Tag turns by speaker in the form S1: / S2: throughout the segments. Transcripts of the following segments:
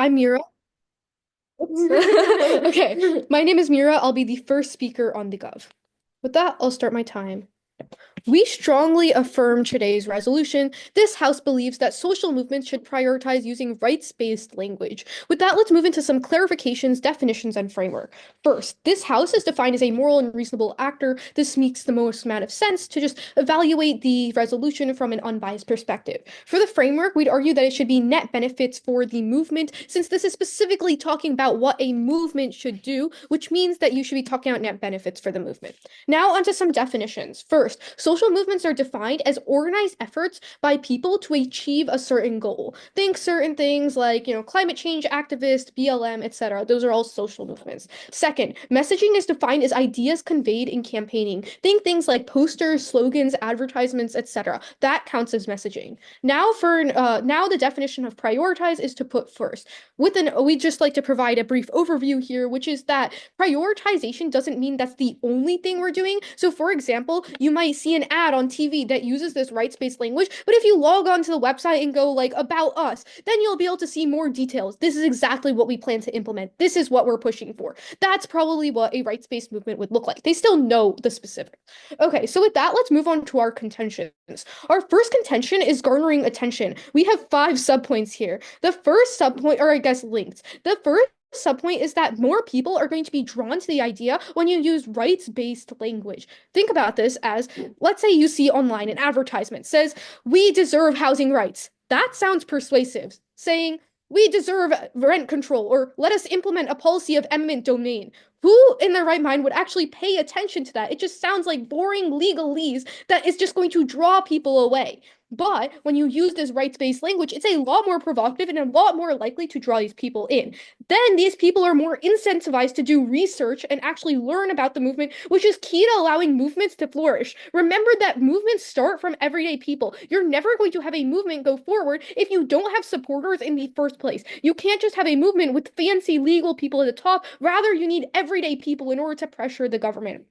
S1: I'm Mira. Oops. Okay, my name is Mira. I'll be the first speaker on the Gov. With that, I'll start my time. We strongly affirm today's resolution. This House believes that social movements should prioritize using rights-based language. With that, let's move into some clarifications, definitions, and framework. First, this House is defined as a moral and reasonable actor. This makes the most amount of sense to just evaluate the resolution from an unbiased perspective. For the framework, we'd argue that it should be net benefits for the movement, since this is specifically talking about what a movement should do, which means that you should be talking about net benefits for the movement. Now, onto some definitions. First, social movements are defined as organized efforts by people to achieve a certain goal. Think certain things like, climate change activists, BLM, etc. Those are all social movements. Second, messaging is defined as ideas conveyed in campaigning. Think things like posters, slogans, advertisements, etc. That counts as messaging. Now the definition of prioritize is to put first. We just like to provide a brief overview here, which is that prioritization doesn't mean that's the only thing we're doing. So for example, you might see an ad on TV that uses this rights-based language, but if you log on to the website and go like about us, then you'll be able to see more details. This is exactly what we plan to implement. This is what we're pushing for. That's probably what a rights-based movement would look like. They still know the specifics. Okay, so with that, let's move on to our contentions. Our first contention is garnering attention. We have 5 subpoints here. The first subpoint, or I guess linked. The first subpoint is that more people are going to be drawn to the idea when you use rights-based language. Think about this as, let's say you see online an advertisement says, "We deserve housing rights." That sounds persuasive. Saying, "We deserve rent control," or "Let us implement a policy of eminent domain." Who in their right mind would actually pay attention to that? It just sounds like boring legalese that is just going to draw people away. But when you use this rights-based language, it's a lot more provocative and a lot more likely to draw these people in. Then these people are more incentivized to do research and actually learn about the movement, which is key to allowing movements to flourish. Remember that movements start from everyday people. You're never going to have a movement go forward if you don't have supporters in the first place. You can't just have a movement with fancy legal people at the top. Rather, you need everyday people in order to pressure the government.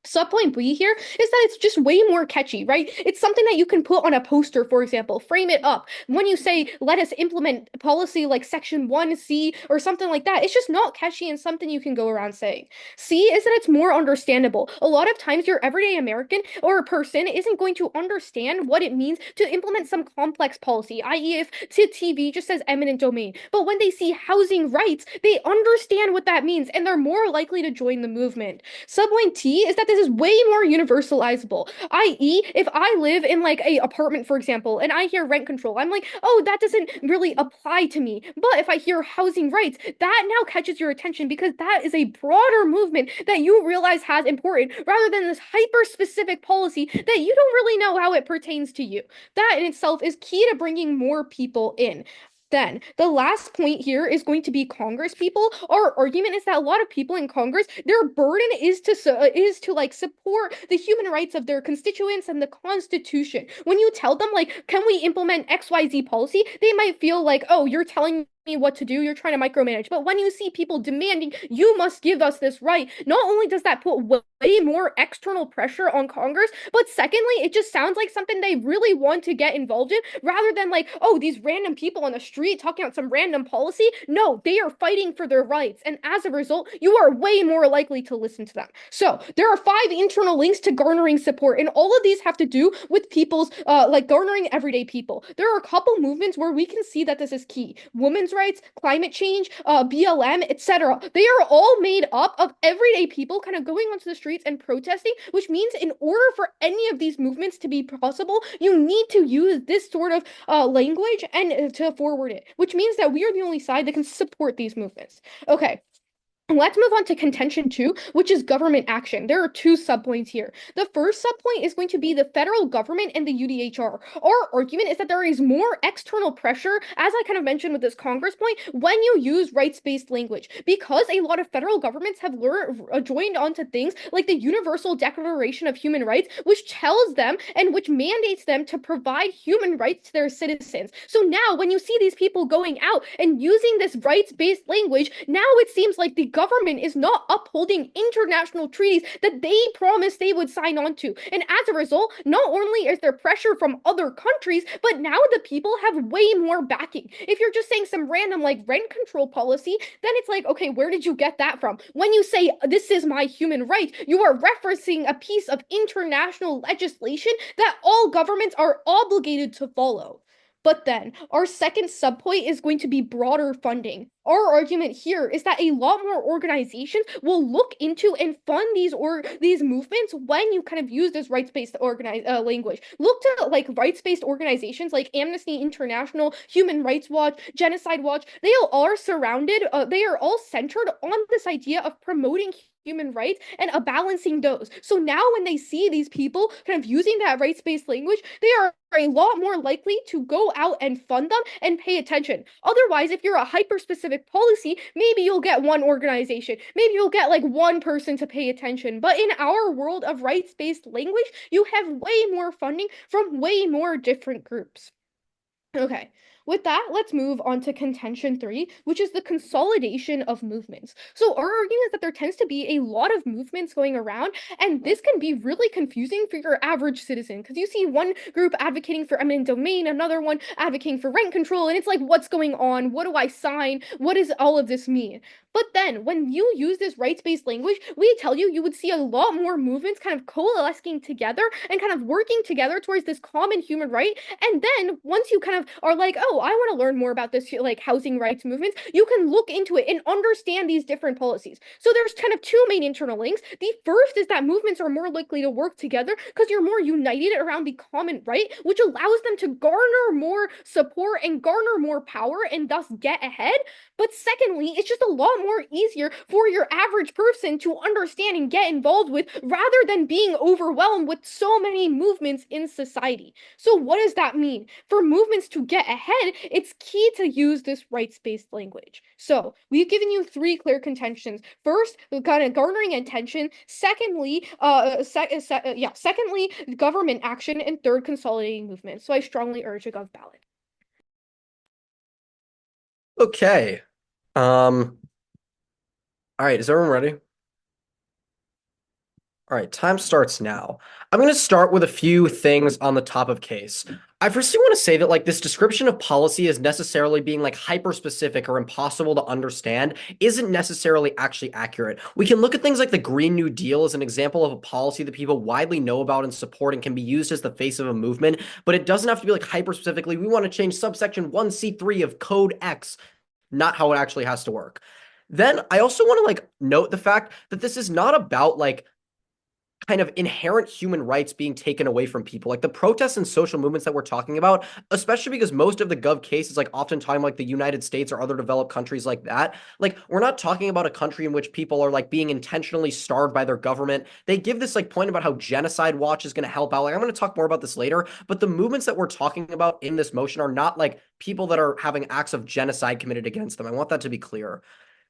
S1: Subpoint B here is that it's just way more catchy, right? It's something that you can put on a poster, for example, frame it up. When you say, "Let us implement policy like Section 1C" or something like that, it's just not catchy and something you can go around saying. C is that it's more understandable. A lot of times your everyday American or a person isn't going to understand what it means to implement some complex policy, i.e. if to TV just says eminent domain. But when they see housing rights, they understand what that means and they're more likely to join the movement. Subpoint T is that this is way more universalizable, i.e. if I live in like a apartment, for example, and I hear rent control, I'm like, oh, that doesn't really apply to me. But if I hear housing rights, that now catches your attention because that is a broader movement that you realize has important rather than this hyper-specific policy that you don't really know how it pertains to you. That in itself is key to bringing more people in. Then the last point here is going to be Congress people. Our argument is that a lot of people in Congress, their burden is to like support the human rights of their constituents and the Constitution. When you tell them like, "Can we implement XYZ policy?" they might feel like, "Oh, you're telling me what to do, you're trying to micromanage." But when you see people demanding, "You must give us this right," not only does that put way more external pressure on Congress, but secondly, it just sounds like something they really want to get involved in rather than like, "Oh, these random people on the street talking about some random policy." No, they are fighting for their rights. And as a result, you are way more likely to listen to them. So there are 5 internal links to garnering support, and all of these have to do with people's like garnering everyday people. There are a couple movements where we can see that this is key. Women's rights, climate change, BLM, etc. They are all made up of everyday people kind of going onto the streets and protesting, which means in order for any of these movements to be possible, you need to use this sort of language and to forward it, which means that we are the only side that can support these movements. Okay. Let's move on to contention 2, which is government action. There are 2 subpoints here. The first subpoint is going to be the federal government and the UDHR. Our argument is that there is more external pressure, as I kind of mentioned with this Congress point, when you use rights-based language. Because a lot of federal governments have joined onto things like the Universal Declaration of Human Rights, which tells them and which mandates them to provide human rights to their citizens. So now when you see these people going out and using this rights-based language, now it seems like the government is not upholding international treaties that they promised they would sign on to. And as a result, not only is there pressure from other countries, but now the people have way more backing. If you're just saying some random like rent control policy, then it's like, okay, where did you get that from? When you say this is my human right, you are referencing a piece of international legislation that all governments are obligated to follow. But then, our second subpoint is going to be broader funding. Our argument here is that a lot more organizations will look into and fund these movements when you kind of use this rights-based language. Look to like rights-based organizations like Amnesty International, Human Rights Watch, Genocide Watch. They are they are all centered on this idea of promoting human rights and balancing those. So now when they see these people kind of using that rights-based language, they are a lot more likely to go out and fund them and pay attention. Otherwise, if you're a hyper-specific policy, maybe you'll get one organization, maybe you'll get like one person to pay attention. But in our world of rights-based language, you have way more funding from way more different groups. Okay, with that, let's move on to contention 3, which is the consolidation of movements. So our argument is that there tends to be a lot of movements going around, and this can be really confusing for your average citizen, because you see one group advocating for eminent domain, another one advocating for rent control, and it's like, what's going on? What do I sign? What does all of this mean? But then, when you use this rights-based language, we tell you would see a lot more movements kind of coalescing together and kind of working together towards this common human right. And then, once you kind of are like, oh, I want to learn more about this like housing rights movements, you can look into it and understand these different policies. So there's kind of two main internal links. The first is that movements are more likely to work together because you're more united around the common right, which allows them to garner more support and garner more power and thus get ahead. But secondly, it's just a lot more easier for your average person to understand and get involved with rather than being overwhelmed with so many movements in society. So what does that mean? For movements to get ahead, it's key to use this rights-based language. So we've given you 3 clear contentions. First, kind of garnering attention. Secondly, secondly, government action, and third, consolidating movements. So I strongly urge a gov ballot.
S2: Okay. All right, is everyone ready? All right, time starts now. I'm going to start with a few things on the top of case. I firstly want to say that like this description of policy as necessarily being like hyper specific or impossible to understand isn't necessarily actually accurate. We can look at things like the Green New Deal as an example of a policy that people widely know about and support and can be used as the face of a movement, but it doesn't have to be like hyper specifically. We want to change subsection 1C3 of Code X, not how it actually has to work. Then I also want to like note the fact that this is not about like kind of inherent human rights being taken away from people. Like the protests and social movements that we're talking about, especially because most of the gov case is like often talking like the United States or other developed countries like that. Like we're not talking about a country in which people are like being intentionally starved by their government. They give this like point about how Genocide Watch is going to help out. Like I'm going to talk more about this later, but the movements that we're talking about in this motion are not like people that are having acts of genocide committed against them. I want that to be clear.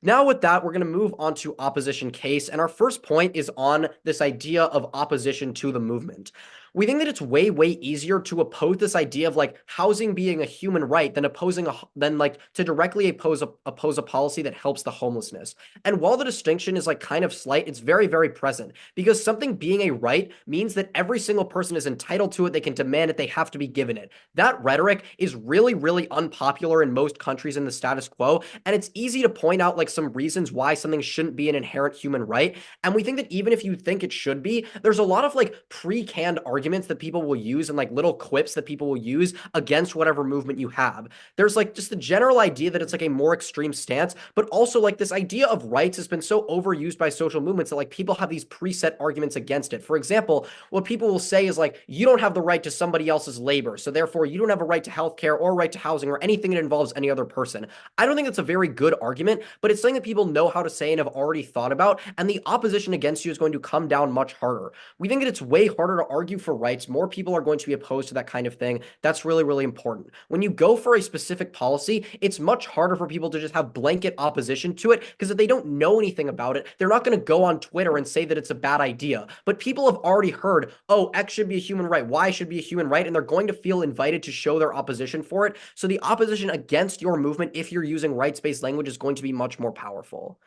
S2: Now, with that, we're going to move on to opposition case. And our first point is on this idea of opposition to the movement. We think that it's way, way easier to oppose this idea of like housing being a human right than like to directly oppose a policy that helps the homelessness. And while the distinction is like kind of slight, it's very, very present because something being a right means that every single person is entitled to it. They can demand it. They have to be given it. That rhetoric is really, really unpopular in most countries in the status quo. And it's easy to point out like some reasons why something shouldn't be an inherent human right. And we think that even if you think it should be, there's a lot of like pre-canned arguments that people will use and like little quips that people will use against whatever movement you have. There's like just the general idea that it's like a more extreme stance, but also like this idea of rights has been so overused by social movements that like people have these preset arguments against it. For example, what people will say is like, you don't have the right to somebody else's labor, so therefore you don't have a right to healthcare or right to housing or anything that involves any other person. I don't think that's a very good argument, but it's something that people know how to say and have already thought about, and the opposition against you is going to come down much harder. We think that it's way harder to argue for rights. More people are going to be opposed to that kind of thing. That's really, really important. When you go for a specific policy, it's much harder for people to just have blanket opposition to it because if they don't know anything about it, they're not going to go on Twitter and say that it's a bad idea. But people have already heard, oh, X should be a human right, Y should be a human right, and they're going to feel invited to show their opposition for it. So the opposition against your movement, if you're using rights-based language, is going to be much more powerful.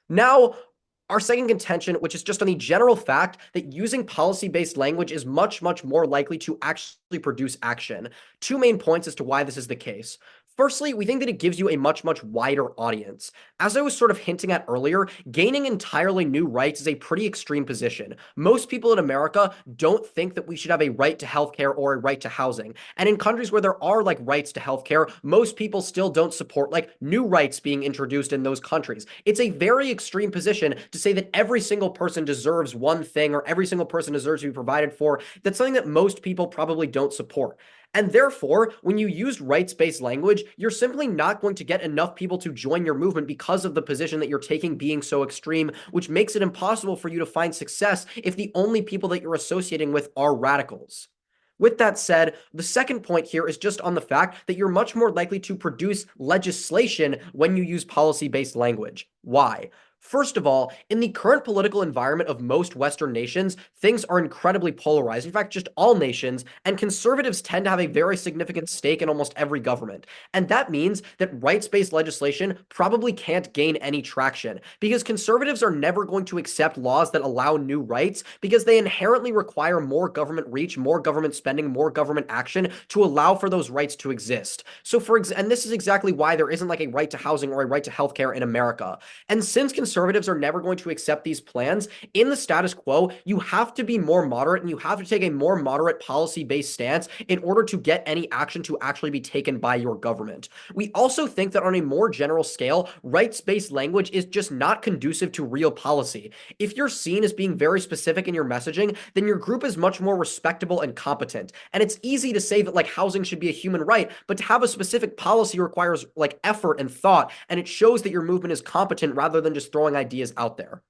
S2: Now, our second contention, which is just on the general fact that using policy-based language is much, much more likely to actually produce action. Two main points as to why this is the case. Firstly, we think that it gives you a much, much wider audience. As I was sort of hinting at earlier, gaining entirely new rights is a pretty extreme position. Most people in America don't think that we should have a right to healthcare or a right to housing. And in countries where there are like rights to healthcare, most people still don't support like new rights being introduced in those countries. It's a very extreme position to say that every single person deserves one thing or every single person deserves to be provided for. That's something that most people probably don't support. And therefore, when you use rights-based language, you're simply not going to get enough people to join your movement because of the position that you're taking being so extreme, which makes it impossible for you to find success if the only people that you're associating with are radicals. With that said, the second point here is just on the fact that you're much more likely to produce legislation when you use policy-based language. Why? First of all, in the current political environment of most Western nations, things are incredibly polarized. In fact, just all nations, and conservatives tend to have a very significant stake in almost every government. And that means that rights-based legislation probably can't gain any traction because conservatives are never going to accept laws that allow new rights because they inherently require more government reach, more government spending, more government action to allow for those rights to exist. So and this is exactly why there isn't like a right to housing or a right to healthcare in America. And since conservatives are never going to accept these plans, in the status quo, you have to be more moderate and you have to take a more moderate policy-based stance in order to get any action to actually be taken by your government. We also think that on a more general scale, rights-based language is just not conducive to real policy. If you're seen as being very specific in your messaging, then your group is much more respectable and competent. And it's easy to say that like housing should be a human right, but to have a specific policy requires like effort and thought, and it shows that your movement is competent rather than just throwing ideas out there.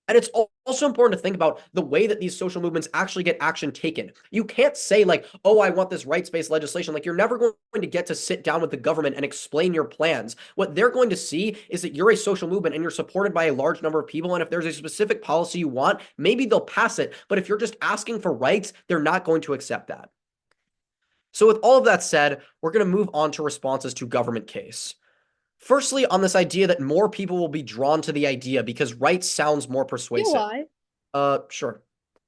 S2: And it's also important to think about the way that these social movements actually get action taken. You can't say like, oh, I want this rights-based legislation. Like you're never going to get to sit down with the government and explain your plans. What they're going to see is that you're a social movement and you're supported by a large number of people. And if there's a specific policy you want, maybe they'll pass it. But if you're just asking for rights, they're not going to accept that. So with all of that said, we're going to move on to responses to government case. Firstly, on this idea that more people will be drawn to the idea because right sounds more
S1: You know
S2: persuasive.
S1: why?
S2: Sure.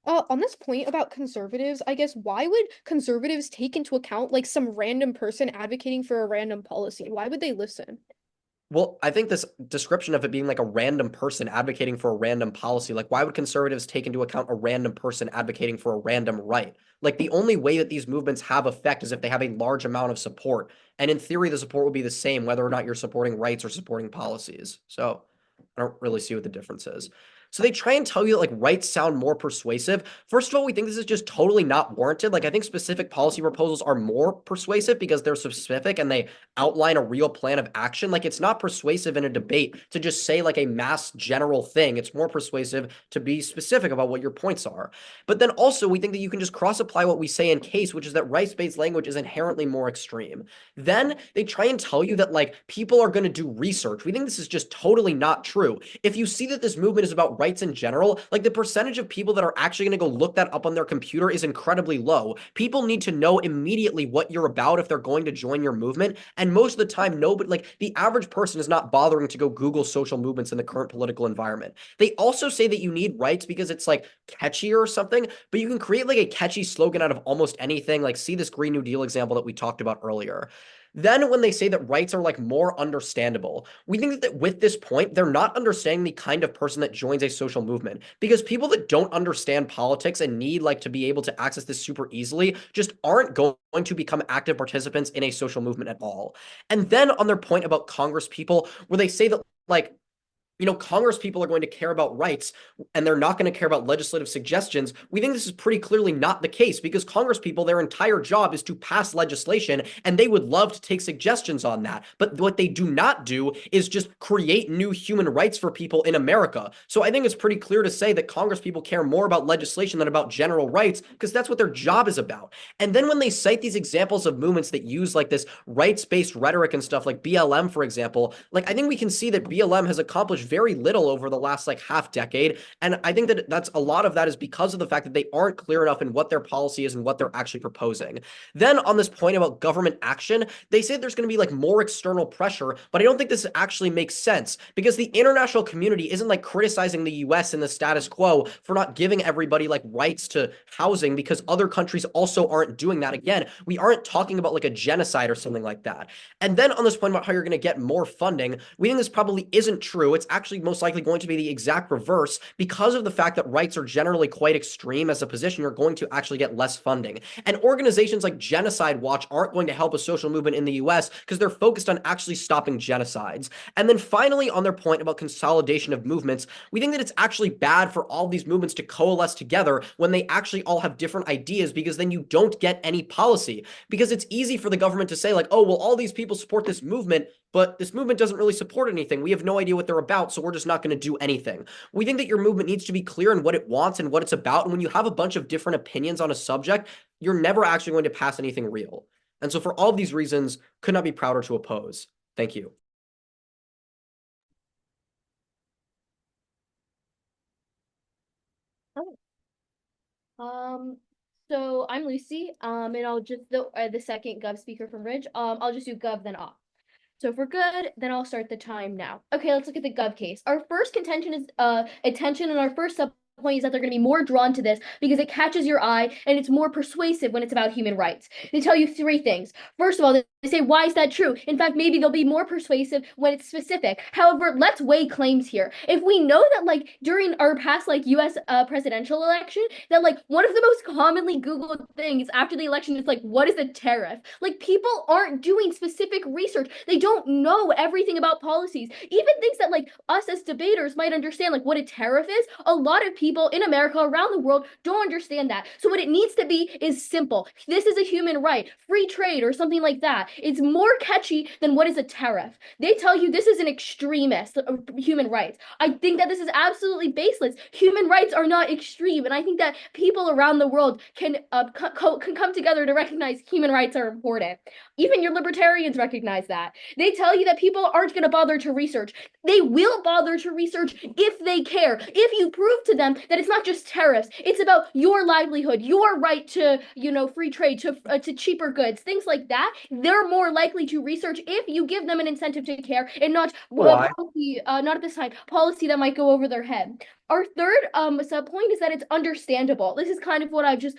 S1: On this point about conservatives, I guess why would conservatives take into account like some random person advocating for a random policy? Why would they listen?
S2: Well, I think this description of it being like a random person advocating for a random policy, like why would conservatives take into account a random person advocating for a random right? Like the only way that these movements have effect is if they have a large amount of support. And in theory, the support would be the same whether or not you're supporting rights or supporting policies. So I don't really see what the difference is. So they try and tell you that like rights sound more persuasive. First of all, we think this is just totally not warranted. Like I think specific policy proposals are more persuasive because they're specific and they outline a real plan of action. Like it's not persuasive in a debate to just say like a mass general thing. It's more persuasive to be specific about what your points are. But then also we think that you can just cross apply what we say in case, which is that rights-based language is inherently more extreme. Then they try and tell you that like people are going to do research. We think this is just totally not true. If you see that this movement is about rights in general, like the percentage of people that are actually going to go look that up on their computer is incredibly low. People need to know immediately what you're about if they're going to join your movement. And most of the time, nobody, like the average person is not bothering to go Google social movements in the current political environment. They also say that you need rights because it's like catchier or something, but you can create like a catchy slogan out of almost anything. Like see this Green New Deal example that we talked about earlier. Then when they say that rights are like more understandable, we think that with this point, they're not understanding the kind of person that joins a social movement because people that don't understand politics and need like to be able to access this super easily just aren't going to become active participants in a social movement at all. And then on their point about Congress people, where they say that like Congress people are going to care about rights and they're not going to care about legislative suggestions. We think this is pretty clearly not the case because Congress people, their entire job is to pass legislation and they would love to take suggestions on that. But what they do not do is just create new human rights for people in America. So I think it's pretty clear to say that Congress people care more about legislation than about general rights because that's what their job is about. And then when they cite these examples of movements that use like this rights-based rhetoric and stuff like BLM, for example, like I think we can see that BLM has accomplished accomplished very little over the last like half decade. And I think that that's a lot of that is because of the fact that they aren't clear enough in what their policy is and what they're actually proposing. Then on this point about government action, they say there's going to be like more external pressure, but I don't think this actually makes sense because the international community isn't like criticizing the US and the status quo for not giving everybody like rights to housing because other countries also aren't doing that. Again, we aren't talking about like a genocide or something like that. And then on this point about how you're going to get more funding, we think this probably isn't true. It's actually most likely going to be the exact reverse because of the fact that rights are generally quite extreme as a position. You're going to actually get less funding. And organizations like Genocide Watch aren't going to help a social movement in the US because they're focused on actually stopping genocides. And then finally, on their point about consolidation of movements, we think that it's actually bad for all these movements to coalesce together when they actually all have different ideas because then you don't get any policy. Because it's easy for the government to say like, oh, well, all these people support this movement, but this movement doesn't really support anything. We have no idea what they're about, so we're just not going to do anything. We think that your movement needs to be clear in what it wants and what it's about. And when you have a bunch of different opinions on a subject, you're never actually going to pass anything real. And so for all of these reasons, could not be prouder to oppose. Thank you.
S3: So I'm Lucy, and I'll just the second Gov speaker from Ridge. I'll just do Gov then off. So if we're good, then I'll start the time now. Okay, let's look at the Gov case. Our first contention is attention, and our first point is that they're going to be more drawn to this because it catches your eye and it's more persuasive when it's about human rights. They tell you three things. First of all, they say, why is that true? In fact, maybe they'll be more persuasive when it's specific. However, let's weigh claims here. If we know that like during our past like US presidential election, that like one of the most commonly Googled things after the election is like, what is a tariff? Like people aren't doing specific research. They don't know everything about policies. Even things that like us as debaters might understand, like what a tariff is, a lot of people in America, around the world, don't understand that. So what it needs to be is simple. This is a human right, free trade, or something like that. It's more catchy than what is a tariff. They tell you this is an extremist of human rights. I think that this is absolutely baseless. Human rights are not extreme, and I think that people around the world can come together to recognize human rights are important. Even your libertarians recognize that. They tell you that people aren't going to bother to research. They will bother to research if they care. If you prove to them that it's not just tariffs, it's about your livelihood, your right to, free trade, to cheaper goods, things like that. They're more likely to research if you give them an incentive to care and not policy, not at this time, policy that might go over their head. Our third sub point is that it's understandable. This is kind of what I've just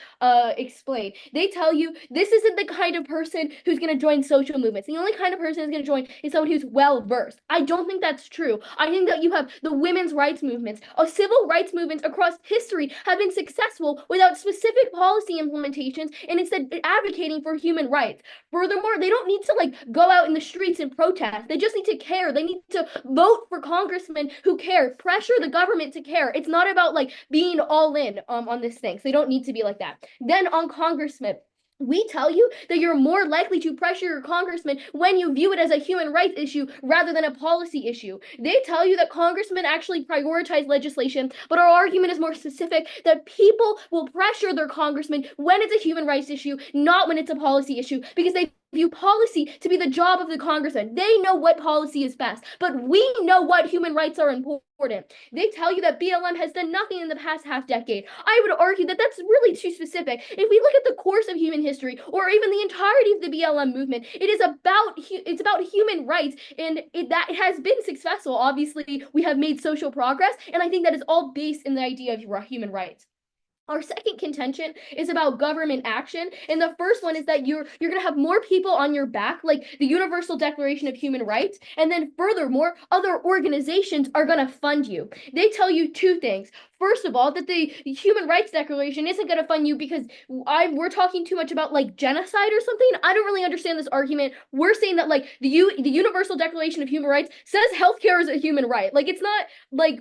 S3: explained. They tell you this isn't the kind of person who's going to join social movements. The only kind of person who's going to join is someone who's well versed. I don't think that's true. I think that you have the women's rights movements, civil rights movements across history have been successful without specific policy implementations and instead advocating for human rights. Furthermore, they don't need to like go out in the streets and protest. They just need to care. They need to vote for congressmen who care, pressure the government to care. It's not about like being all in on this thing. So they don't need to be like that. Then on congressmen, we tell you that you're more likely to pressure your congressman when you view it as a human rights issue rather than a policy issue. They tell you that congressmen actually prioritize legislation, but our argument is more specific that people will pressure their congressman when it's a human rights issue, not when it's a policy issue, because they view policy to be the job of the congressman. They know what policy is best, but we know what human rights are important. They tell you that BLM has done nothing in the past half decade. I would argue that that's really too specific. If we look at the course of human history, or even the entirety of the BLM movement, it's about human rights, and that has been successful. Obviously, we have made social progress, and I think that is all based in the idea of human rights. Our second contention is about government action. And the first one is that you're going to have more people on your back, like the Universal Declaration of Human Rights. And then furthermore, other organizations are going to fund you. They tell you two things. First of all, that the Human Rights Declaration isn't going to fund you because we're talking too much about like genocide or something. I don't really understand this argument. We're saying that like the Universal Declaration of Human Rights says healthcare is a human right. Like it's not like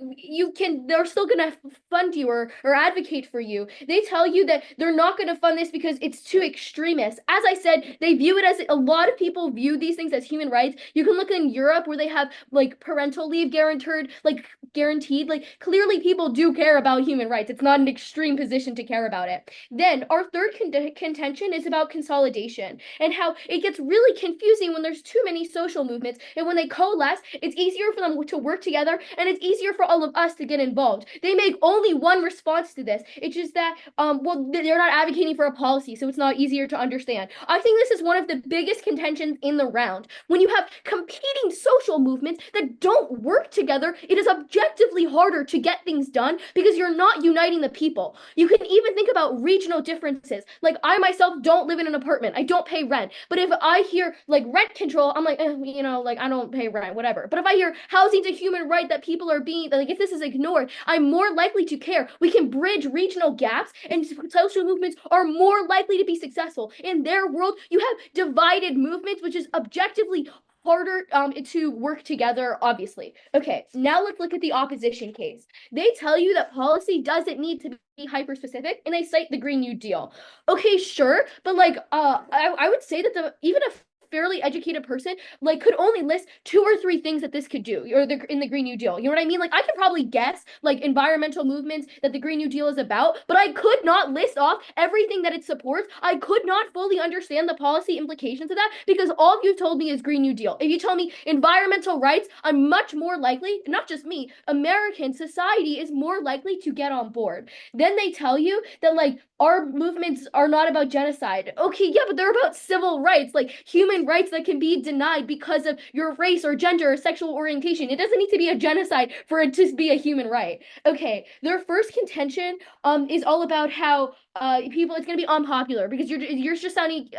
S3: they're still going to fund you or advocate for you. They tell you that they're not going to fund this because it's too extremist. As I said, they view it as a lot of people view these things as human rights. You can look in Europe where they have like parental leave guaranteed. Like clearly people do care care about human rights. It's not an extreme position to care about it. Then our third contention is about consolidation and how it gets really confusing when there's too many social movements, and when they coalesce, it's easier for them to work together, and it's easier for all of us to get involved. They make only one response to this. It's just that well, they're not advocating for a policy, so it's not easier to understand. I think this is one of the biggest contentions in the round. When you have competing social movements that don't work together, it is objectively harder to get things done because you're not uniting the people. You can even think about regional differences. Like, I myself don't live in an apartment. I don't pay rent. But if I hear like rent control, I'm like, you know, like, I don't pay rent, whatever. But if I hear housing's a human right that people are being, like, if this is ignored, I'm more likely to care. We can bridge regional gaps, and social movements are more likely to be successful. In their world, you have divided movements, which is objectively harder to work together, obviously. Okay, now let's look at the opposition case. They tell you that policy doesn't need to be hyper specific, and they cite the Green New Deal. Okay, sure, but like I would say that even a fairly educated person like could only list 2 or 3 things that this could do, or in the Green New Deal. You know what I mean? Like, I could probably guess like environmental movements that the Green New Deal is about, but I could not list off everything that it supports. I could not fully understand the policy implications of that because all you've told me is Green New Deal. If you tell me environmental rights, I'm much more likely, not just me, American society is more likely to get on board. Then they tell you that like our movements are not about genocide. Okay, yeah, but they're about civil rights, like human rights that can be denied because of your race or gender or sexual orientation. It doesn't need to be a genocide for it to be a human right. Okay, their first contention is all about how people, it's going to be unpopular because you're just sounding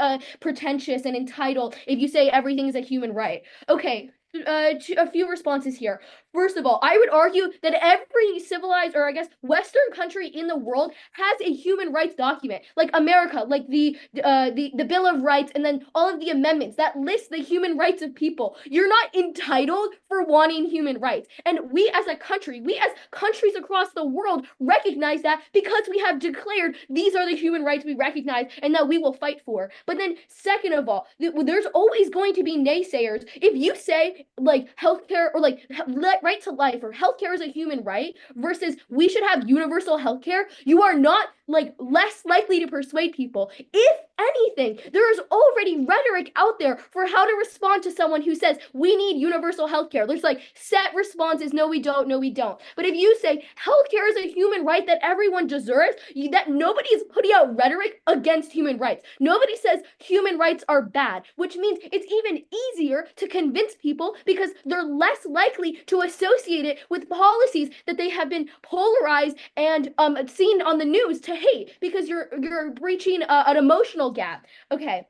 S3: pretentious and entitled if you say everything is a human right. Okay, a few responses here. First of all, I would argue that every civilized, or I guess Western country in the world has a human rights document, like America, like the Bill of Rights, and then all of the amendments that list the human rights of people. You're not entitled for wanting human rights, and we as countries across the world recognize that because we have declared these are the human rights we recognize and that we will fight for. But then, second of all, there's always going to be naysayers if you say like healthcare or like right to life or healthcare is a human right versus we should have universal healthcare. You are not like less likely to persuade people. If anything, there is already rhetoric out there for how to respond to someone who says we need universal healthcare. There's like set responses, no we don't, no we don't. But if you say healthcare is a human right that everyone deserves, that nobody is putting out rhetoric against human rights. Nobody says human rights are bad, which means it's even easier to convince people because they're less likely to associate it with policies that they have been polarized and seen on the news to hate because you're breaching an emotional gap. Okay.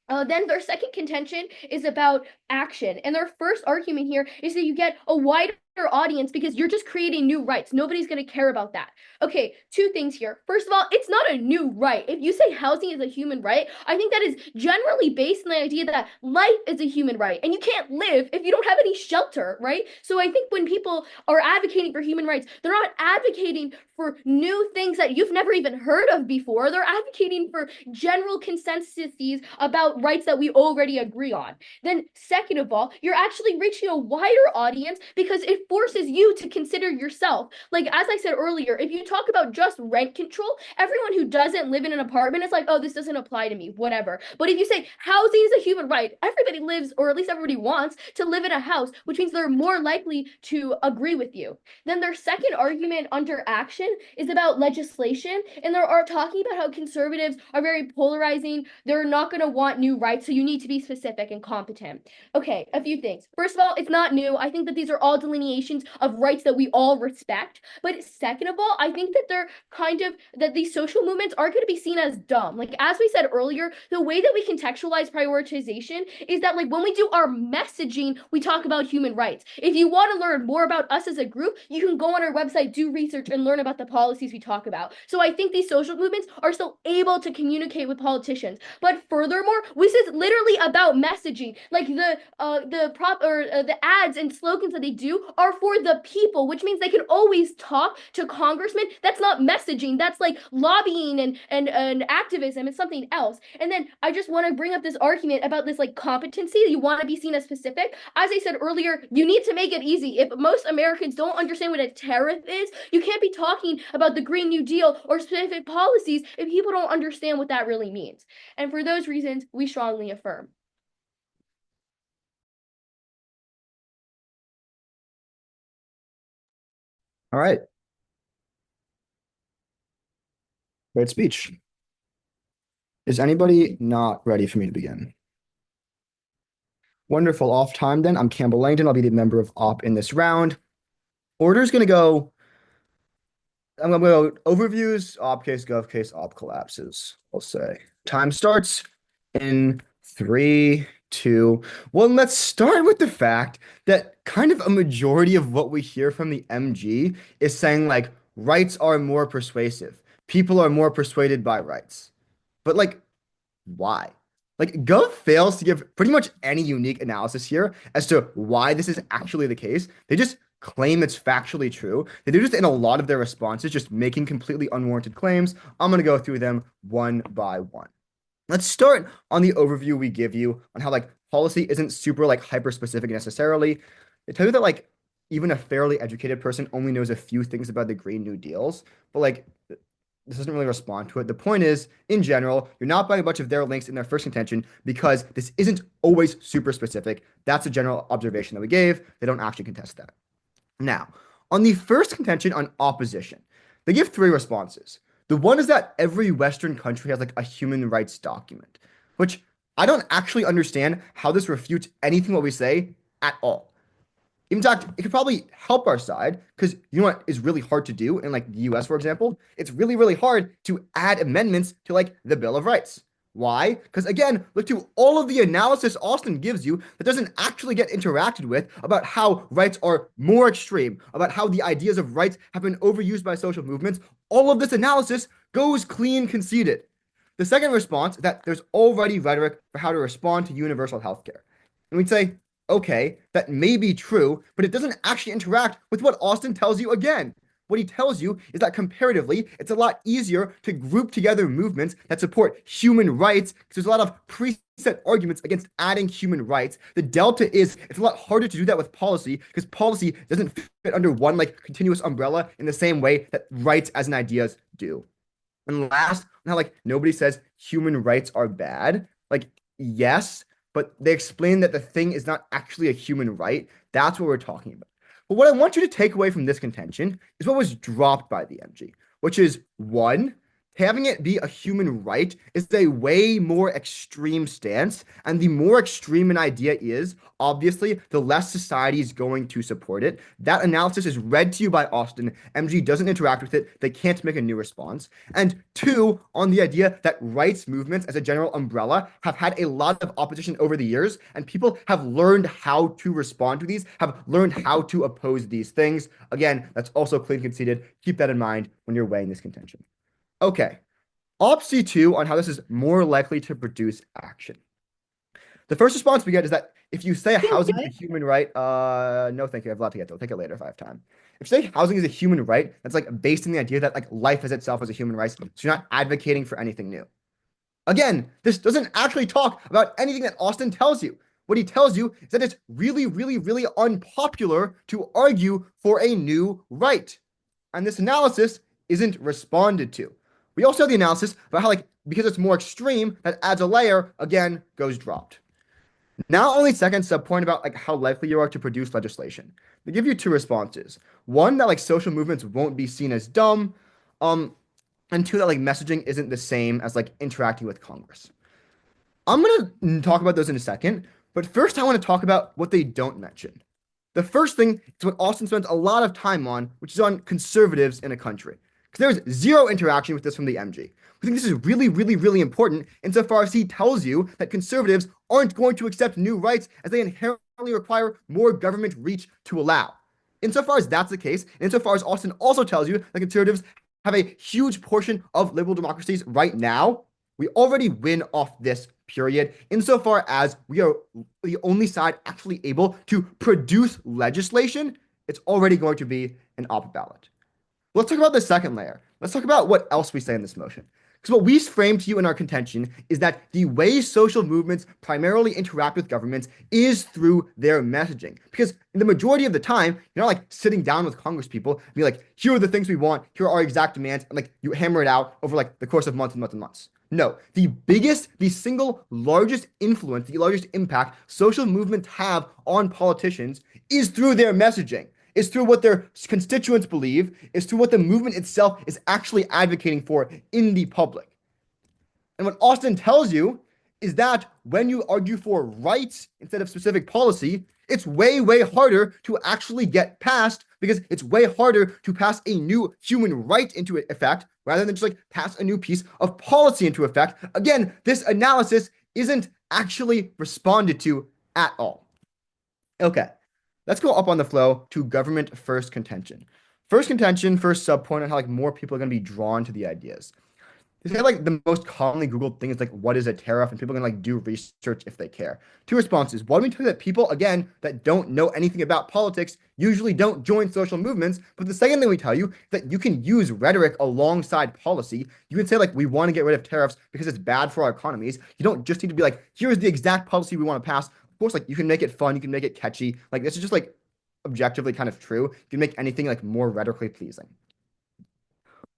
S3: Then their second contention is about action. And their first argument here is that you get a wider audience because you're just creating new rights. Nobody's going to care about that. Okay, 2 things here. First of all, it's not a new right. If you say housing is a human right, I think that is generally based on the idea that life is a human right. And you can't live if you don't have any shelter, right? So I think when people are advocating for human rights, they're not advocating for new things that you've never even heard of before. They're advocating for general consensuses about rights that we already agree on. Then second of all, you're actually reaching a wider audience because it forces you to consider yourself. Like, as I said earlier, if you talk about just rent control, everyone who doesn't live in an apartment is like, oh, this doesn't apply to me, whatever. But if you say housing is a human right, everybody lives, or at least everybody wants to live in a house, which means they're more likely to agree with you. Then their second argument under action is about legislation, and they are talking about how conservatives are very polarizing. They're not going to want new rights, so you need to be specific and competent. Okay, a few things. First of all, it's not new. I think that these are all delineations of rights that we all respect. But second of all, I think that that these social movements are going to be seen as dumb. Like, as we said earlier, the way that we contextualize prioritization is that, like, when we do our messaging, we talk about human rights. If you want to learn more about us as a group, you can go on our website, do research, and learn about the policies we talk about. So I think these social movements are still able to communicate with politicians. But furthermore, this is literally about messaging. Like, the ads and slogans that they do are for the people, which means they can always talk to congressmen. That's not messaging. That's like lobbying and activism and something else. And then I just want to bring up this argument about this like competency. You want to be seen as specific. As I said earlier, you need to make it easy. If most Americans don't understand what a tariff is, you can't be talking about the Green New Deal or specific policies if people don't understand what that really means. And for those reasons, we strongly affirm.
S4: All right. Great speech. Is anybody not ready for me to begin? Wonderful. Off time then. I'm Campbell Langdon. I'll be the member of OP in this round. Order's going to go. I'm going to go overviews, OP case, gov case, OP collapses. I'll say. Time starts in 3, 2. Well, let's start with the fact that kind of a majority of what we hear from the MG is saying like rights are more persuasive. People are more persuaded by rights. But like, why? Like, Gov fails to give pretty much any unique analysis here as to why this is actually the case. They just claim it's factually true. They do just in a lot of their responses, just making completely unwarranted claims. I'm going to go through them one by one. Let's start on the overview we give you on how like policy isn't super like hyper specific necessarily. They tell you that like even a fairly educated person only knows a few things about the Green New Deals, but like this doesn't really respond to it. The point is, in general, you're not buying a bunch of their links in their first contention because this isn't always super specific. That's a general observation that we gave. They don't actually contest that. Now, on the first contention on opposition, they give 3 responses. The one is that every Western country has like a human rights document, which I don't actually understand how this refutes anything what we say at all. In fact, it could probably help our side because you know what is really hard to do in like the US, for example? It's really, really hard to add amendments to like the Bill of Rights. Why? Because again, look to all of the analysis Austin gives you that doesn't actually get interacted with about how rights are more extreme, about how the ideas of rights have been overused by social movements. All of this analysis goes clean conceded. The second response is that there's already rhetoric for how to respond to universal healthcare. And we'd say, okay, that may be true, but it doesn't actually interact with what Austin tells you again. What he tells you is that comparatively, it's a lot easier to group together movements that support human rights because there's a lot of preset arguments against adding human rights. The delta is it's a lot harder to do that with policy because policy doesn't fit under one like continuous umbrella in the same way that rights as an ideas do. And last, now like nobody says human rights are bad. Like, yes, but they explain that the thing is not actually a human right. That's what we're talking about. But what I want you to take away from this contention is what was dropped by the MG, which is 1, having it be a human right is a way more extreme stance. And the more extreme an idea is, obviously, the less society is going to support it. That analysis is read to you by Austin. MG doesn't interact with it. They can't make a new response. And 2, on the idea that rights movements as a general umbrella have had a lot of opposition over the years, and people have learned how to respond to these, have learned how to oppose these things. Again, that's also clean conceded. Keep that in mind when you're weighing this contention. Okay, Op C2 on how this is more likely to produce action. The first response we get is that if you say housing is a human right, no, thank you. I have a lot to get to. I'll take it later if I have time. If you say housing is a human right, that's like based on the idea that like life as itself is a human right, so you're not advocating for anything new. Again, this doesn't actually talk about anything that Austin tells you. What he tells you is that it's really, really, really unpopular to argue for a new right. And this analysis isn't responded to. We also have the analysis about how, like, because it's more extreme, that adds a layer, again, goes dropped. Now only second subpoint about like how likely you are to produce legislation. They give you 2 responses. 1, that like social movements won't be seen as dumb, and 2, that like messaging isn't the same as like interacting with Congress. I'm gonna talk about those in a second, but first I want to talk about what they don't mention. The first thing is what Austin spends a lot of time on, which is on conservatives in a country. Because there's 0 interaction with this from the MG. We think this is really, really, really important insofar as he tells you that conservatives aren't going to accept new rights as they inherently require more government reach to allow. Insofar as that's the case, and insofar as Austin also tells you that conservatives have a huge portion of liberal democracies right now, we already win off this period insofar as we are the only side actually able to produce legislation it's already going to be an op ballot. Let's talk about the second layer. Let's talk about what else we say in this motion. Because what we frame to you in our contention is that the way social movements primarily interact with governments is through their messaging. Because in the majority of the time, you're not like sitting down with Congress people and be like, here are the things we want, here are our exact demands, and like you hammer it out over like the course of months and months and months. No, the single largest influence, the largest impact social movements have on politicians is through their messaging. Is through what their constituents believe, is through what the movement itself is actually advocating for in the public. And what Austin tells you is that when you argue for rights instead of specific policy, it's way, way harder to actually get passed because it's way harder to pass a new human right into effect rather than just like pass a new piece of policy into effect. Again, this analysis isn't actually responded to at all. Okay. Let's go up on the flow to government first contention. First contention, first subpoint on how like more people are going to be drawn to the ideas. They say like the most commonly Googled thing is like, what is a tariff? And people are going to like do research if they care. Two responses. One, we tell you that people, again, that don't know anything about politics usually don't join social movements. But the second thing we tell you that you can use rhetoric alongside policy. You can say like, we want to get rid of tariffs because it's bad for our economies. You don't just need to be like, here's the exact policy we want to pass. Of course, like you can make it fun, you can make it catchy. Like this is just like objectively kind of true. You can make anything like more rhetorically pleasing.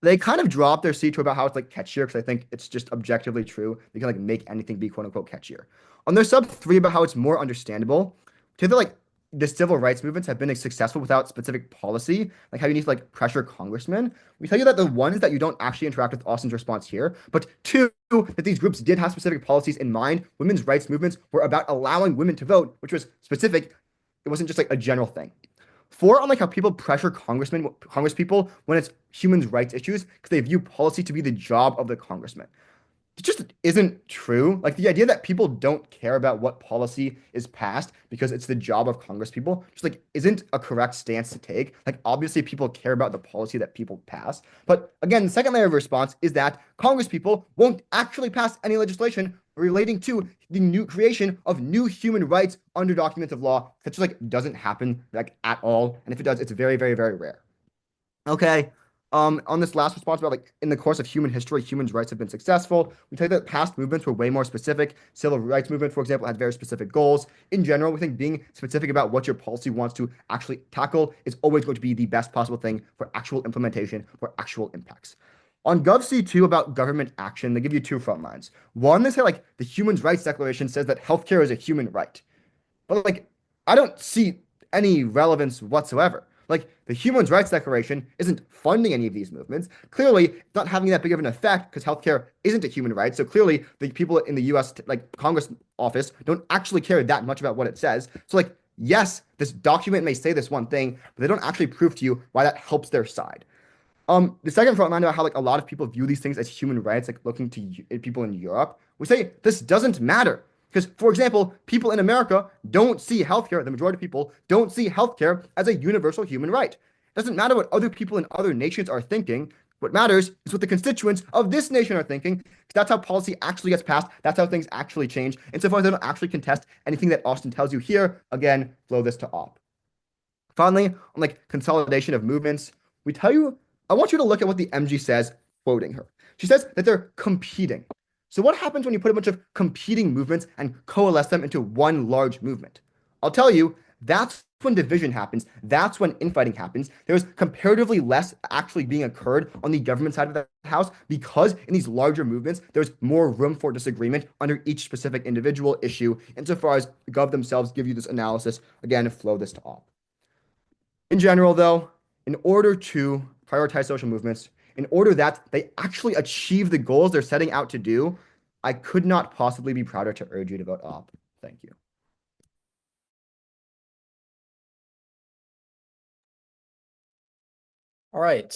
S4: They kind of drop their C2 about how it's like catchier because I think it's just objectively true. They can like make anything be quote unquote catchier. On their sub 3 about how it's more understandable, to the like the civil rights movements have been like, successful without specific policy, like how you need to like pressure congressmen. We tell you that the one is that you don't actually interact with Austin's response here, but two, that these groups did have specific policies in mind. Women's rights movements were about allowing women to vote, which was specific. It wasn't just like a general thing. 4 on like how people pressure Congress people when it's human rights issues because they view policy to be the job of the congressman. It just isn't true. Like the idea that people don't care about what policy is passed because it's the job of Congress people just like isn't a correct stance to take. Like obviously people care about the policy that people pass. But again, the second layer of response is that Congress people won't actually pass any legislation relating to the new creation of new human rights under documents of law. That just like doesn't happen like at all. And if it does, it's very, very, very rare. Okay. On this last response about like in the course of human history, human rights have been successful. We tell you that past movements were way more specific. Civil rights movement, for example, had very specific goals. In general, we think being specific about what your policy wants to actually tackle is always going to be the best possible thing for actual implementation, for actual impacts. On Gov C2 about government action, they give you 2 front lines. One, they say like the Human Rights Declaration says that healthcare is a human right. But like, I don't see any relevance whatsoever. Like the Human Rights Declaration isn't funding any of these movements. Clearly, it's not having that big of an effect because healthcare isn't a human right. So clearly, the people in the U.S. like Congress office don't actually care that much about what it says. So like, yes, this document may say this one thing, but they don't actually prove to you why that helps their side. The second front line about how like a lot of people view these things as human rights, like looking to people in Europe, we say this doesn't matter. Because, for example, people in America don't see healthcare, the majority of people don't see healthcare as a universal human right. It doesn't matter what other people in other nations are thinking. What matters is what the constituents of this nation are thinking, because that's how policy actually gets passed. That's how things actually change. And so far as they don't actually contest anything that Austin tells you here, again, flow this to op. Finally, on like consolidation of movements, we tell you, I want you to look at what the MG says, quoting her. She says that they're competing. So what happens when you put a bunch of competing movements and coalesce them into one large movement? I'll tell you, that's when division happens. That's when infighting happens. There's comparatively less actually being occurred on the government side of the house because in these larger movements, there's more room for disagreement under each specific individual issue. Insofar as the Gov themselves give you this analysis, again, flow this to op. In general, though, in order to prioritize social movements, in order that they actually achieve the goals they're setting out to do, I could not possibly be prouder to urge you to vote op. Thank you.
S2: All right.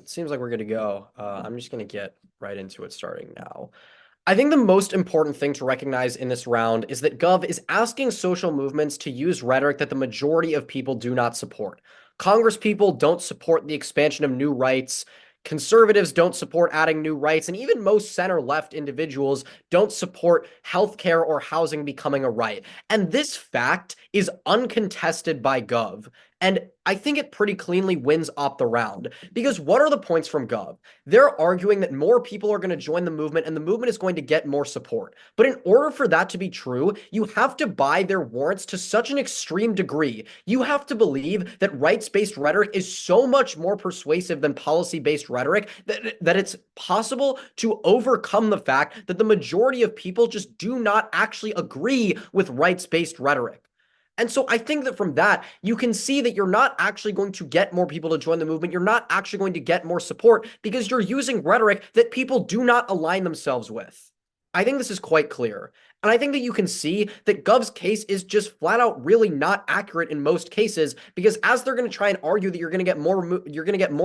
S2: Seems like we're good to go. I'm just going to get right into it starting now. I think the most important thing to recognize in this round is that Gov is asking social movements to use rhetoric that the majority of people do not support. Congress people don't support the expansion of new rights. Conservatives don't support adding new rights, and even most center-left individuals don't support healthcare or housing becoming a right. And this fact is uncontested by Gov. And I think it pretty cleanly wins Op the round. Because what are the points from Gov? They're arguing that more people are going to join the movement and the movement is going to get more support. But in order for that to be true, you have to buy their warrants to such an extreme degree. You have to believe that rights-based rhetoric is so much more persuasive than policy-based rhetoric that it's possible to overcome the fact that the majority of people just do not actually agree with rights-based rhetoric. And so I think that from that, you can see that you're not actually going to get more people to join the movement. You're not actually going to get more support because you're using rhetoric that people do not align themselves with. I think this is quite clear. And I think that you can see that Gov's case is just flat out really not accurate in most cases, because as they're going to try and argue that you're going to get more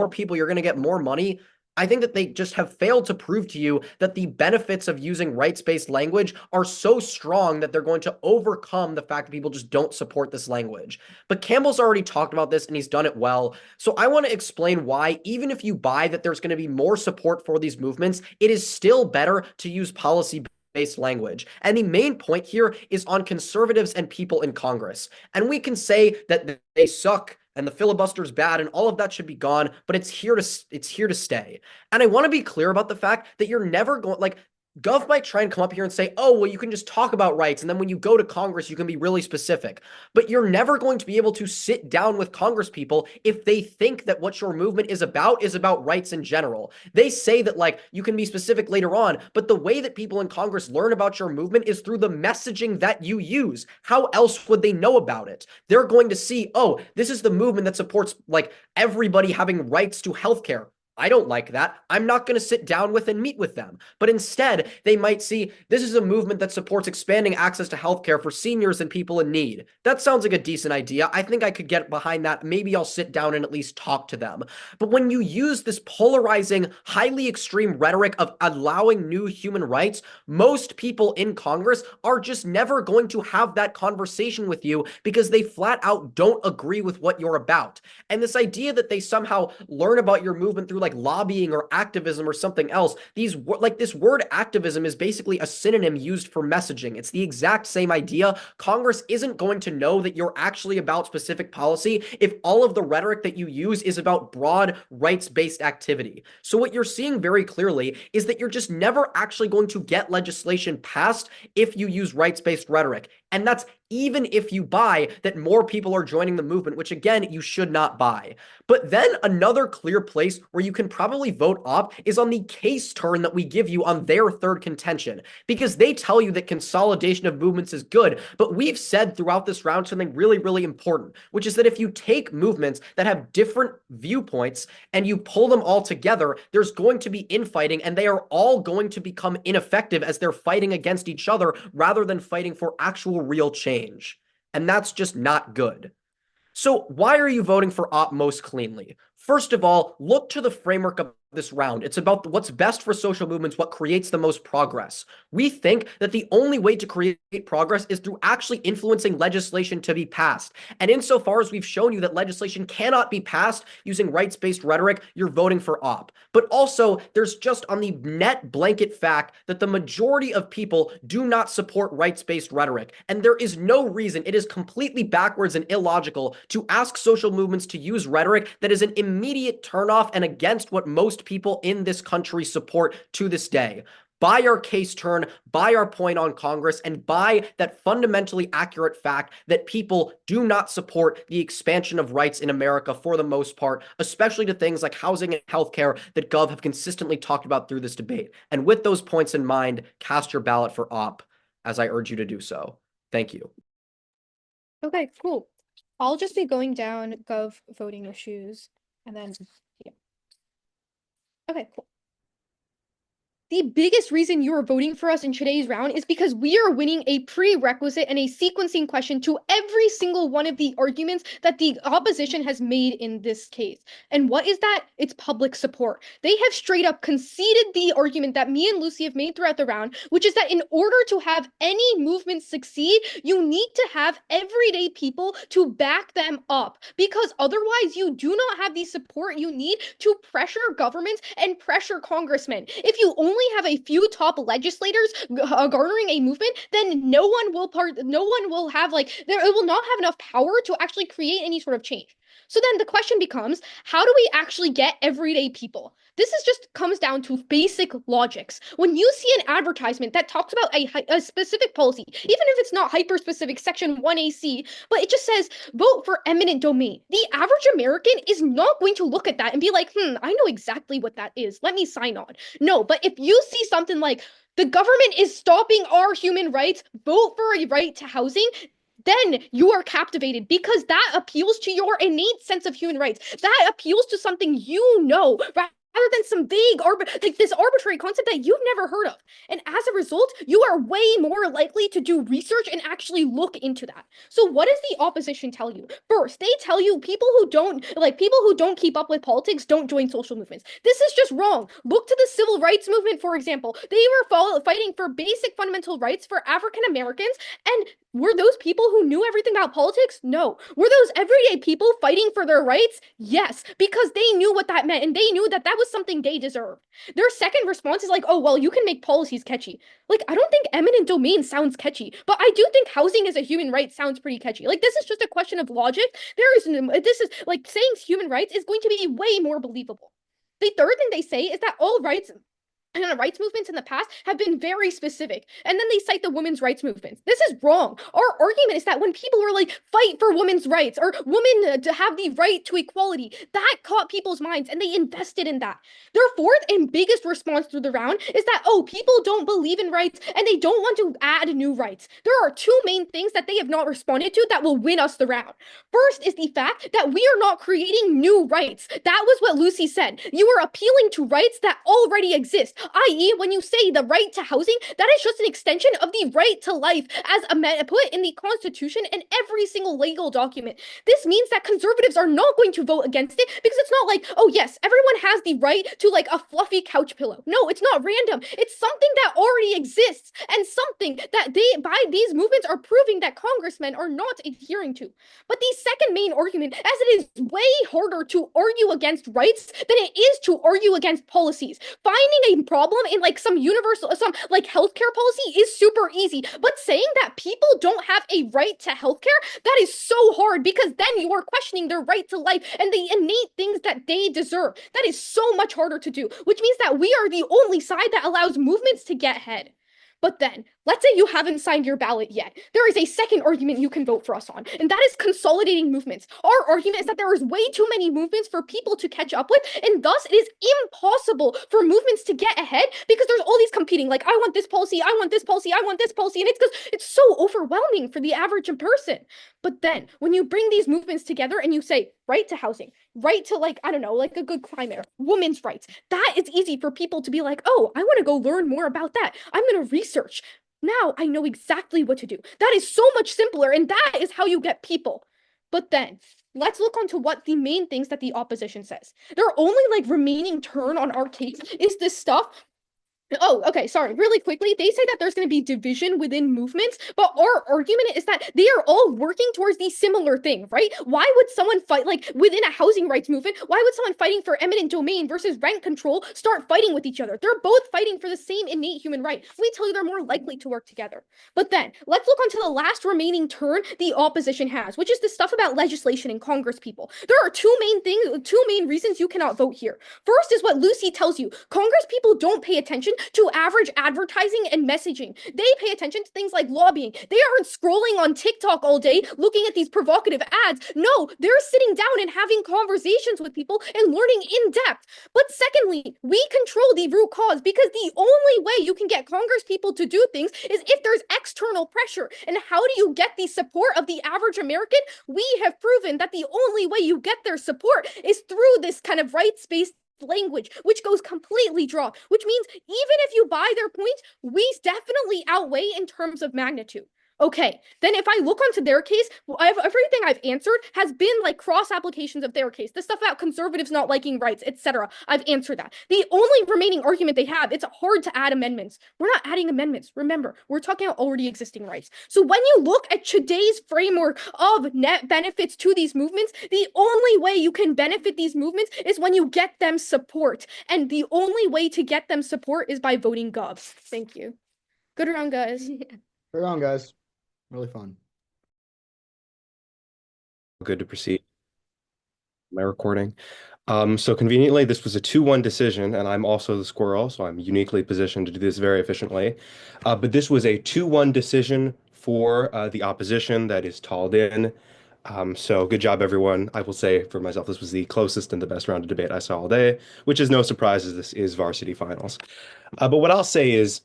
S2: people, you're going to get more money, I think that they just have failed to prove to you that the benefits of using rights-based language are so strong that they're going to overcome the fact that people just don't support this language. But Campbell's already talked about this and he's done it well. So I want to explain why, even if you buy that there's going to be more support for these movements, it is still better to use policy-based language. And the main point here is on conservatives and people in Congress. And we can say that they suck and the filibuster's bad and all of that should be gone, but it's here to stay. And I want to be clear about the fact that you're never going, like, Gov might try and come up here and say, oh, well, you can just talk about rights, and then when you go to Congress, you can be really specific. But you're never going to be able to sit down with Congress people if they think that what your movement is about rights in general. They say that, like, you can be specific later on, but the way that people in Congress learn about your movement is through the messaging that you use. How else would they know about it? They're going to see, oh, this is the movement that supports, like, everybody having rights to healthcare. I don't like that. I'm not going to sit down with and meet with them. But instead, they might see this is a movement that supports expanding access to healthcare for seniors and people in need. That sounds like a decent idea. I think I could get behind that. Maybe I'll sit down and at least talk to them. But when you use this polarizing, highly extreme rhetoric of allowing new human rights, most people in Congress are just never going to have that conversation with you because they flat out don't agree with what you're about. And this idea that they somehow learn about your movement through like lobbying or activism or something else, this word activism is basically a synonym used for messaging. It's the exact same idea. Congress isn't going to know that you're actually about specific policy if all of the rhetoric that you use is about broad rights-based activity. So what you're seeing very clearly is that you're just never actually going to get legislation passed if you use rights-based rhetoric. And that's even if you buy that more people are joining the movement, which again, you should not buy. But then another clear place where you can probably vote op is on the case turn that we give you on their third contention, because they tell you that consolidation of movements is good. But we've said throughout this round something really, really important, which is that if you take movements that have different viewpoints and you pull them all together, there's going to be infighting and they are all going to become ineffective as they're fighting against each other rather than fighting for actual real change. And that's just not good. So why are you voting for op most cleanly? First of all, look to the framework of this round. It's about what's best for social movements, what creates the most progress. We think that the only way to create progress is through actually influencing legislation to be passed. And insofar as we've shown you that legislation cannot be passed using rights-based rhetoric, you're voting for op. But also, there's just on the net blanket fact that the majority of people do not support rights-based rhetoric. And there is no reason, it is completely backwards and illogical to ask social movements to use rhetoric that is an immediate turnoff and against what most people in this country support to this day. Buy our case turn, buy our point on Congress, and buy that fundamentally accurate fact that people do not support the expansion of rights in America for the most part, especially to things like housing and healthcare that Gov have consistently talked about through this debate. And with those points in mind, cast your ballot for op, as I urge you to do so. Thank you.
S1: Okay, cool. I'll just be going down Gov voting issues and then, yeah. Okay, cool. The biggest reason you are voting for us in today's round is because we are winning a prerequisite and a sequencing question to every single one of the arguments that the opposition has made in this case. And what is that? It's public support. They have straight up conceded the argument that me and Lucy have made throughout the round, which is that in order to have any movement succeed, you need to have everyday people to back them up, because otherwise you do not have the support you need to pressure governments and pressure congressmen. If you only have a few top legislators garnering a movement, then no one will have it will not have enough power to actually create any sort of change. So then the question becomes, how do we actually get everyday people? This is just comes down to basic logics. When you see an advertisement that talks about a specific policy, even if it's not hyper specific, section 1AC, but it just says vote for eminent domain, the average American is not going to look at that and be like, I know exactly what that is. Let me sign on. No, but if you see something like the government is stopping our human rights, vote for a right to housing, then you are captivated because that appeals to your innate sense of human rights. That appeals to something you know, rather than some vague, this arbitrary concept that you've never heard of. And as a result, you are way more likely to do research and actually look into that. So what does the opposition tell you? First, they tell you people who don't keep up with politics don't join social movements. This is just wrong. Look to the civil rights movement, for example. They were fighting for basic fundamental rights for African Americans, and were those people who knew everything about politics? No. Were those everyday people fighting for their rights? Yes, because they knew what that meant, and they knew that that was something they deserved. Their second response is like, oh, well, you can make policies catchy. I don't think eminent domain sounds catchy, but I do think housing as a human right sounds pretty catchy. This is just a question of logic. This is saying human rights is going to be way more believable. The third thing they say is that all rights and rights movements in the past have been very specific. And then they cite the women's rights movements. This is wrong. Our argument is that when people were fight for women's rights or women to have the right to equality, that caught people's minds and they invested in that. Their fourth and biggest response through the round is that, oh, people don't believe in rights and they don't want to add new rights. There are two main things that they have not responded to that will win us the round. First is the fact that we are not creating new rights. That was what Lucy said. You are appealing to rights that already exist. I.e., when you say the right to housing, that is just an extension of the right to life as put in the Constitution and every single legal document. This means that conservatives are not going to vote against it because it's not like, oh yes, everyone has the right to a fluffy couch pillow. No, it's not random. It's something that already exists and something that by these movements are proving that congressmen are not adhering to. But the second main argument, as it is way harder to argue against rights than it is to argue against policies. Finding a problem in some healthcare policy is super easy, but saying that people don't have a right to healthcare, that is so hard because then you are questioning their right to life and the innate things that they deserve. That is so much harder to do, which means that we are the only side that allows movements to get ahead. But then, let's say you haven't signed your ballot yet. There is a second argument you can vote for us on, and that is consolidating movements. Our argument is that there is way too many movements for people to catch up with, and thus it is impossible for movements to get ahead because there's all these competing, I want this policy, I want this policy, I want this policy, and it's because it's so overwhelming for the average person. But then, when you bring these movements together and you say, right to housing, right to a good climate, women's rights, that is easy for people to be like, oh, I want to go learn more about that. I'm going to research. Now I know exactly what to do. That is so much simpler, and that is how you get people. But then, let's look onto what the main things that the opposition says. Their only remaining turn on our case is this stuff. Oh, okay, sorry. Really quickly, they say that there's going to be division within movements, but our argument is that they are all working towards the similar thing, right? Why would someone fight, within a housing rights movement, why would someone fighting for eminent domain versus rent control start fighting with each other? They're both fighting for the same innate human right. We tell you they're more likely to work together. But then, let's look onto the last remaining turn the opposition has, which is the stuff about legislation and Congress people. There are two main reasons you cannot vote here. First is what Lucy tells you. Congress people don't pay attention to average advertising and messaging. They pay attention to things like lobbying. They aren't scrolling on TikTok all day looking at these provocative ads. No, they're sitting down and having conversations with people and learning in depth. But secondly, we control the root cause because the only way you can get Congress people to do things is if there's external pressure. And how do you get the support of the average American? We have proven that the only way you get their support is through this kind of rights-based language, which goes completely draw, which means even if you buy their point, we definitely outweigh in terms of magnitude. Okay, then if I look onto their case, everything I've answered has been like cross applications of their case. The stuff about conservatives not liking rights, etc. I've answered that. The only remaining argument they have, it's hard to add amendments. We're not adding amendments. Remember, we're talking about already existing rights. So when you look at today's framework of net benefits to these movements, the only way you can benefit these movements is when you get them support. And the only way to get them support is by voting Gov. Thank you. Good round, guys.
S4: Good round, guys. Really fun.
S5: Good to proceed. My recording. So conveniently, this was a 2-1 decision, and I'm also the squirrel, so I'm uniquely positioned to do this very efficiently. But this was a 2-1 decision for the opposition that is talled in. So good job, everyone. I will say for myself, this was the closest and the best round of debate I saw all day, which is no surprise as this is varsity finals. But what I'll say is,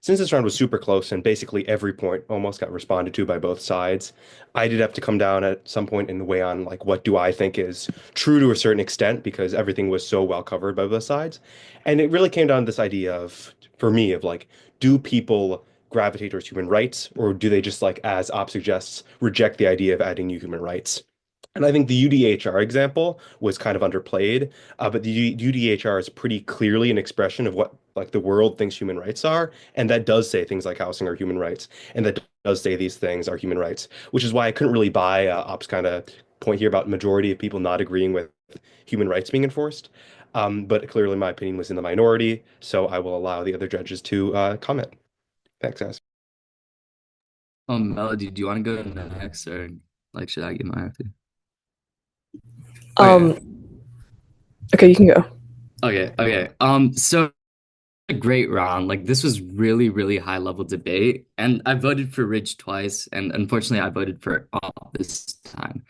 S5: since this round was super close and basically every point almost got responded to by both sides, I did have to come down at some point and weigh on like what do I think is true to a certain extent because everything was so well covered by both sides. And it really came down to this idea of, for me, of like, do people gravitate towards human rights or do they just like, as Op suggests, reject the idea of adding new human rights? And I think the UDHR example was kind of underplayed, but the UDHR is pretty clearly an expression of what like the world thinks human rights are, and that does say things like housing are human rights, and that does say these things are human rights, which is why I couldn't really buy Op's kind of point here about majority of people not agreeing with human rights being enforced. But clearly my opinion was in the minority, so I will allow the other judges to comment. Thanks, guys.
S6: Melody, do you want to go next, or like should I get my answer?
S7: Okay, you can go.
S6: Okay. So a great round. Like this was really, really high level debate, and I voted for Ridge twice, and unfortunately, I voted for Op this time.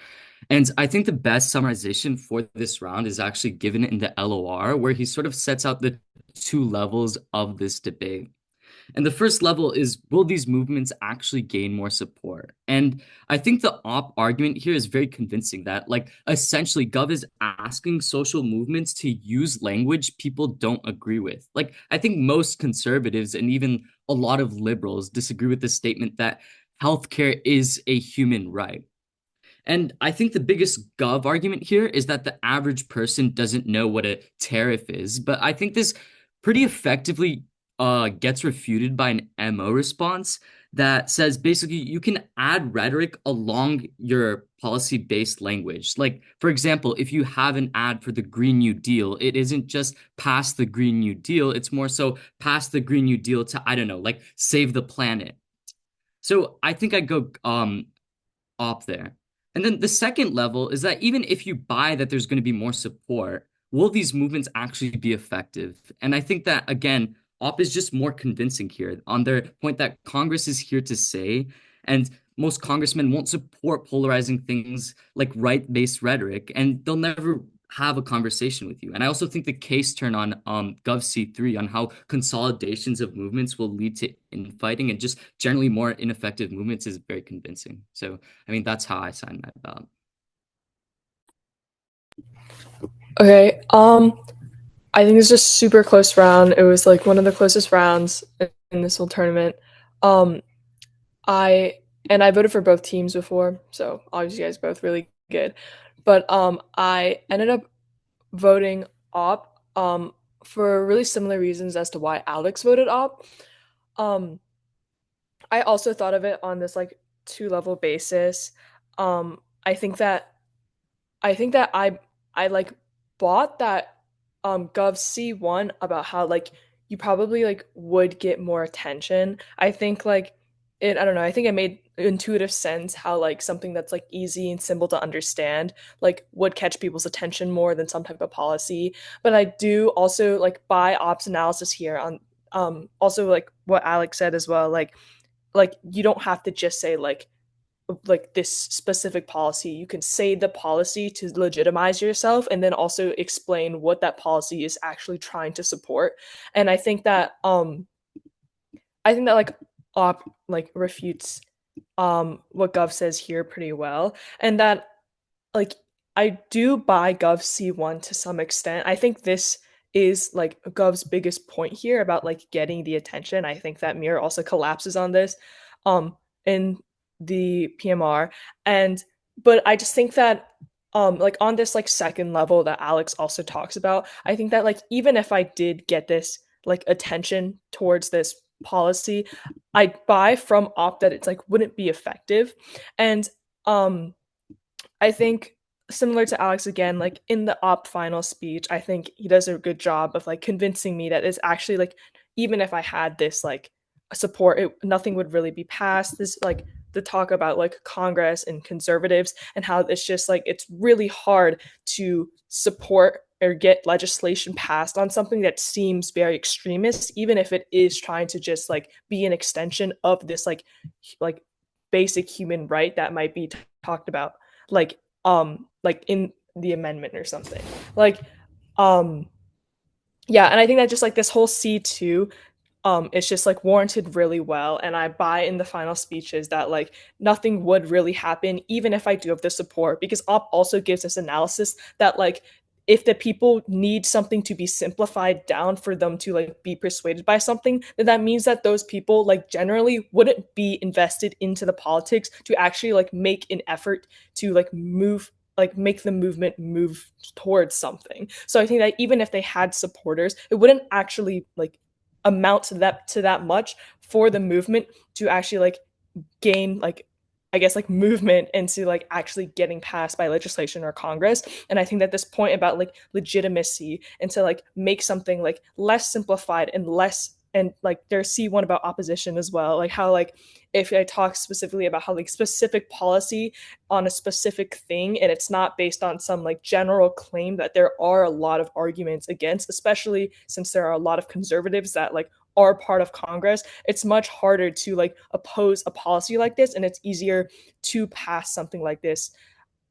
S6: And I think the best summarization for this round is actually given in the LOR, where he sort of sets out the 2 levels of this debate. And the first level is, will these movements actually gain more support? And I think the Op argument here is very convincing that, like, essentially, Gov is asking social movements to use language people don't agree with. Like, I think most conservatives and even a lot of liberals disagree with the statement that healthcare is a human right. And I think the biggest Gov argument here is that the average person doesn't know what a tariff is. But I think this pretty effectively gets refuted by an MO response that says basically you can add rhetoric along your policy-based language. Like, for example, if you have an ad for the Green New Deal, it isn't just pass the Green New Deal, it's more so pass the Green New Deal to, I don't know, like save the planet. So I think I'd go Op there. And then the second level is that even if you buy that there's going to be more support, will these movements actually be effective? And I think that, again, Op is just more convincing here on their point that Congress is here to say, and most congressmen won't support polarizing things like right-based rhetoric, and they'll never have a conversation with you. And I also think the case turn on Gov C3 on how consolidations of movements will lead to infighting and just generally more ineffective movements is very convincing. So, I mean, that's how I signed my ballot.
S7: Okay, I think it's just super close round. It was like one of the closest rounds in this whole tournament. I voted for both teams before, so obviously you guys both really good. But I ended up voting Op for really similar reasons as to why Alex voted Op. I also thought of it on this like 2-level basis. I think that I like bought that Gov C1 about how like you probably like would get more attention. I think like I don't know, I think it made intuitive sense how like something that's like easy and simple to understand like would catch people's attention more than some type of policy. But I do also like buy Ops analysis here on also like what Alex said as well, like you don't have to just say like this specific policy. You can say the policy to legitimize yourself and then also explain what that policy is actually trying to support. And I think that like Op like refutes what Gov says here pretty well, and that like I do buy Gov C1 to some extent. I think this is like Gov's biggest point here about like getting the attention. I think that Mirror also collapses on this in the PMR. And but I just think that like on this like second level that Alex also talks about, I think that like even if I did get this like attention towards this policy, I buy from Op that it's like wouldn't be effective. And I think similar to Alex again, like in the op final speech, I think he does a good job of like convincing me that it's actually like even if I had this like support, nothing would really be passed. This like the talk about like Congress and conservatives and how it's just like it's really hard to support or get legislation passed on something that seems very extremist, even if it is trying to just like be an extension of this like basic human right that might be talked about like in the amendment or something like um yeah. And I think that just like this whole C2 it's just like warranted really well, and I buy in the final speeches that like nothing would really happen even if I do have the support, because op also gives this analysis that like if the people need something to be simplified down for them to like be persuaded by something, then that means that those people like generally wouldn't be invested into the politics to actually like make an effort to like make the movement move towards something. So I think that even if they had supporters, it wouldn't actually like amount to that much for the movement to actually like gain like I guess like movement into like actually getting passed by legislation or Congress. And I think that this point about like legitimacy and to like make something like less simplified and less, and like there's C1 about opposition as well, like how like if I talk specifically about how like specific policy on a specific thing and it's not based on some like general claim, that there are a lot of arguments against, especially since there are a lot of conservatives that like are part of Congress, it's much harder to like oppose a policy like this, and it's easier to pass something like this.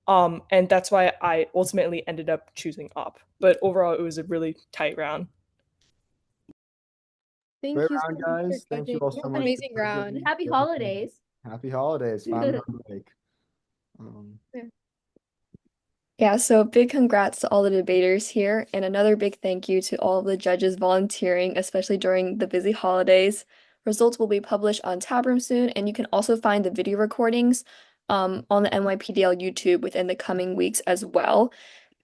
S7: And that's why I ultimately ended up choosing op. But overall, it was a really tight round.
S1: Thank
S4: Great
S1: you so
S4: round,
S1: much for
S4: guys. Thank you all
S1: judging.
S4: so much.
S1: Amazing
S4: for
S1: round.
S4: judging.
S3: Happy holidays.
S4: Happy holidays. Finally on break.
S8: Yeah, so big congrats to all the debaters here, and another big thank you to all of the judges volunteering, especially during the busy holidays. Results will be published on Tabroom soon, and you can also find the video recordings on the NYPDL YouTube within the coming weeks as well.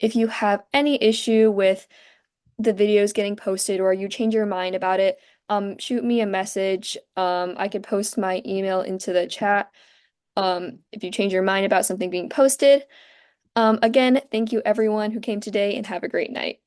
S8: If you have any issue with the videos getting posted or you change your mind about it, shoot me a message. I could post my email into the chat if you change your mind about something being posted. Again, thank you everyone who came today and have a great night.